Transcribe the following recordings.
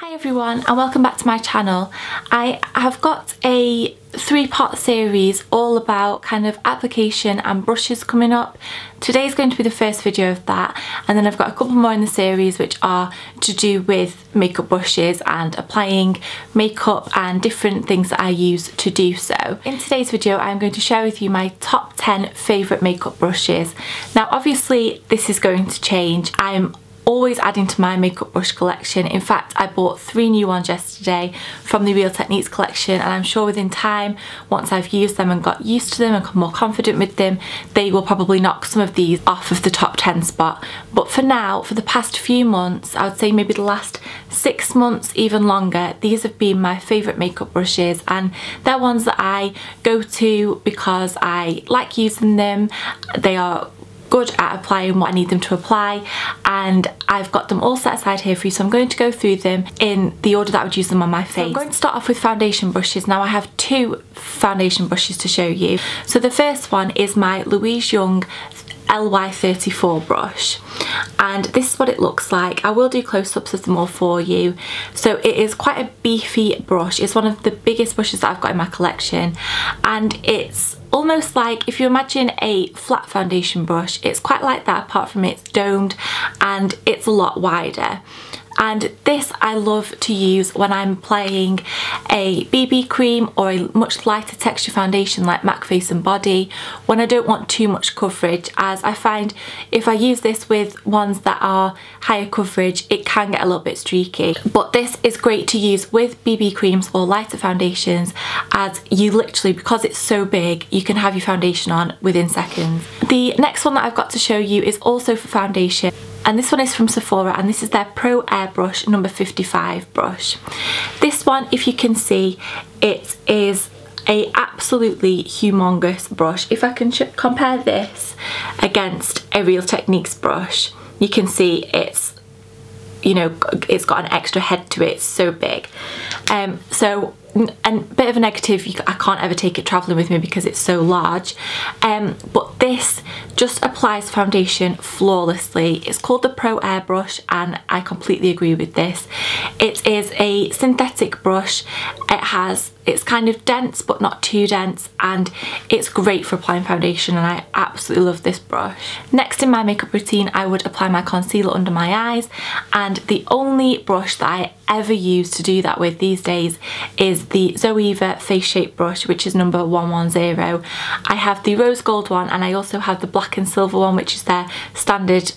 Hi everyone and welcome back to my channel. I have got a three-part series all about kind of application and brushes coming up. Today's going to be the first video of that, and then I've got a couple more in the series which are to do with makeup brushes and applying makeup and different things that I use to do so. In today's video I'm going to share with you my top 10 favourite makeup brushes. Now obviously this is going to change. I'm always adding to my makeup brush collection. In fact, I bought 3 new ones yesterday from the Real Techniques collection, and I'm sure within time, once I've used them and got used to them and become more confident with them, they will probably knock some of these off of the top 10 spot. But for now, for the past few months, I would say maybe the last 6 months, even longer, these have been my favourite makeup brushes, and they're ones that I go to because I like using them. They are good at applying what I need them to apply, and I've got them all set aside here for you, so I'm going to go through them in the order that I would use them on my face. So I'm going to start off with foundation brushes. Now I have 2 foundation brushes to show you. So the first one is my Louise Young LY34 brush, and this is what it looks like. I will do close-ups of them all for you. So it is quite a beefy brush. It's one of the biggest brushes that I've got in my collection, and it's almost like, if you imagine a flat foundation brush, it's quite like that, apart from it's domed and it's a lot wider. And this I love to use when I'm applying a BB cream or a much lighter texture foundation like MAC Face and Body, when I don't want too much coverage, as I find if I use this with ones that are higher coverage it can get a little bit streaky. But this is great to use with BB creams or lighter foundations, as you literally, because it's so big, you can have your foundation on within seconds. The next one that I've got to show you is also for foundation, and this one is from Sephora, and this is their Pro Airbrush number 55 brush. This one, if you can see, it is a absolutely humongous brush. If I can compare this against a Real Techniques brush, you can see it's, you know, it's got an extra head to it. It's so big. So a bit of a negative, I can't ever take it travelling with me because it's so large, but this just applies foundation flawlessly. It's called the Pro Airbrush, and I completely agree with this. It is a synthetic brush. It's kind of dense but not too dense, and it's great for applying foundation, and I absolutely love this brush. Next in my makeup routine I would apply my concealer under my eyes, and the only brush that I ever use to do that with these days is the Zoeva Face Shape brush, which is number 110. I have the rose gold one, and I also have the black and silver one, which is their standard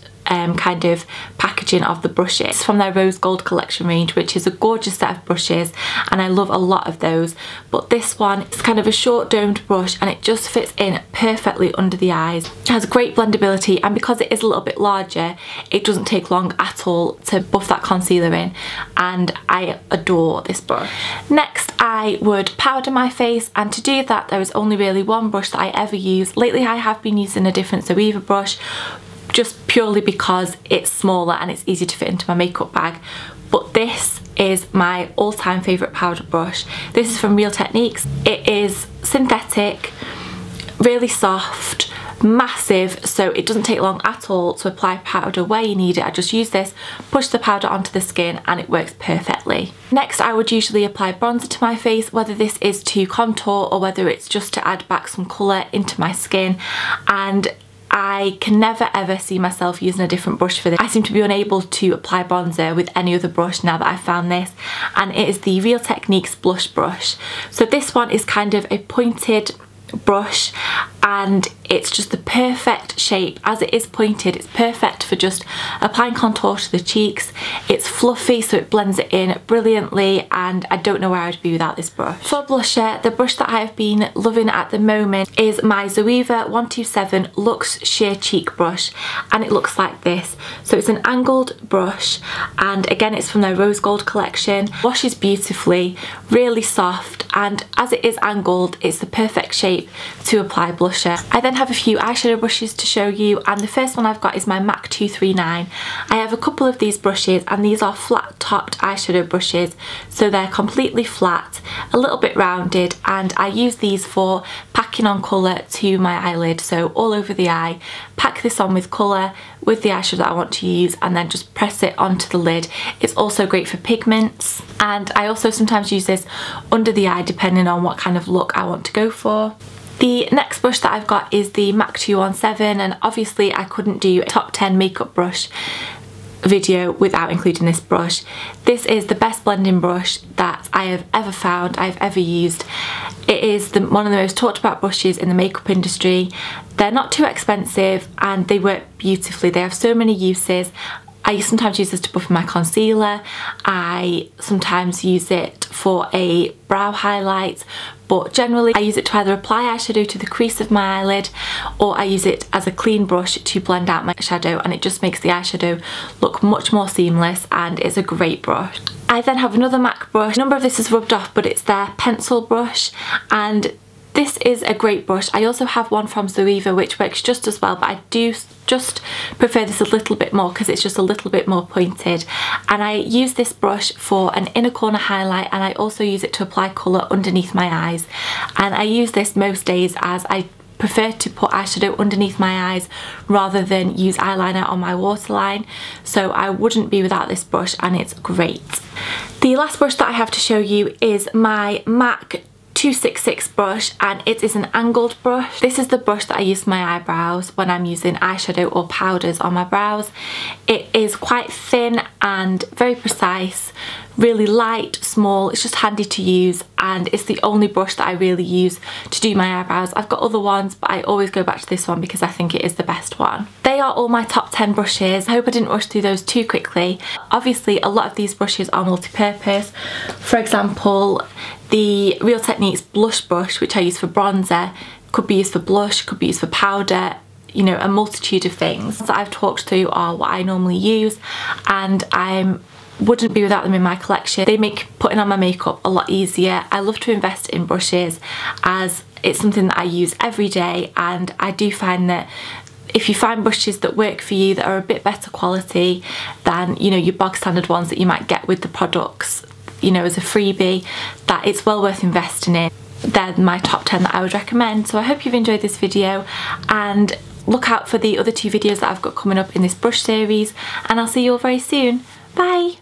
kind of packaging of the brushes. It's from their rose gold collection range, which is a gorgeous set of brushes, and I love a lot of those. But this one is kind of a short domed brush, and it just fits in perfectly under the eyes. It has great blendability, and because it is a little bit larger, it doesn't take long at all to buff that concealer in, and I adore this brush. Next I would powder my face, and to do that there is only really one brush that I ever use. Lately I have been using a different Zoeva brush, just purely because it's smaller and it's easy to fit into my makeup bag. But this is my all-time favourite powder brush. This is from Real Techniques. It is synthetic, really soft, massive, so it doesn't take long at all to apply powder where you need it. I just use this, push the powder onto the skin, and it works perfectly. Next I would usually apply bronzer to my face, whether this is to contour or whether it's just to add back some colour into my skin, and I can never ever see myself using a different brush for this. I seem to be unable to apply bronzer with any other brush now that I've found this, and it is the Real Techniques blush brush. So this one is kind of a pointed brush, and it's just the perfect shape. As it is pointed, it's perfect for just applying contour to the cheeks. It's fluffy, so it blends it in brilliantly, and I don't know where I'd be without this brush. For blusher, the brush that I've been loving at the moment is my Zoeva 127 Luxe Sheer Cheek brush, and it looks like this. So it's an angled brush, and again it's from their rose gold collection. Washes beautifully, really soft, and as it is angled, it's the perfect shape to apply blusher. I then have a few eyeshadow brushes to show you, and the first one I've got is my MAC 239. I have a couple of these brushes, and these are flat topped eyeshadow brushes, so they're completely flat, a little bit rounded, and I use these for packing on colour to my eyelid, so all over the eye. Pack this on with colour, with the eyeshadow that I want to use and then just press it onto the lid. It's also great for pigments, and I also sometimes use this under the eye depending on what kind of look I want to go for. The next brush that I've got is the MAC 217, and obviously I couldn't do a top 10 makeup brush video without including this brush. This is the best blending brush that I have ever found, I've ever used. It is one of the most talked about brushes in the makeup industry. They're not too expensive and they work beautifully. They have so many uses. I sometimes use this to buff my concealer. I sometimes use it for a brow highlight, but generally I use it to either apply eyeshadow to the crease of my eyelid, or I use it as a clean brush to blend out my shadow, and it just makes the eyeshadow look much more seamless, and it's a great brush. I then have another MAC brush. A number of this is rubbed off, but it's their pencil brush, and this is a great brush. I also have one from Zoeva which works just as well, but I do just prefer this a little bit more because it's just a little bit more pointed. And I use this brush for an inner corner highlight, and I also use it to apply colour underneath my eyes. And I use this most days as I prefer to put eyeshadow underneath my eyes rather than use eyeliner on my waterline, so I wouldn't be without this brush, and it's great. The last brush that I have to show you is my MAC 266 brush, and it is an angled brush. This is the brush that I use for my eyebrows when I'm using eyeshadow or powders on my brows. It is quite thin and very precise, really light, small. It's just handy to use, and it's the only brush that I really use to do my eyebrows. I've got other ones, but I always go back to this one because I think it is the best one. They are all my top 10 brushes. I hope I didn't rush through those too quickly. Obviously a lot of these brushes are multi-purpose. For example, the Real Techniques blush brush, which I use for bronzer, could be used for blush, could be used for powder, you know, a multitude of things that I've talked through are what I normally use, and I wouldn't be without them in my collection. They make putting on my makeup a lot easier. I love to invest in brushes as it's something that I use every day, and I do find that if you find brushes that work for you that are a bit better quality than, you know, your bog standard ones that you might get with the products, you know, as a freebie, that it's well worth investing in. They're my top 10 that I would recommend. So I hope you've enjoyed this video, and look out for the other 2 videos that I've got coming up in this brush series, and I'll see you all very soon. Bye!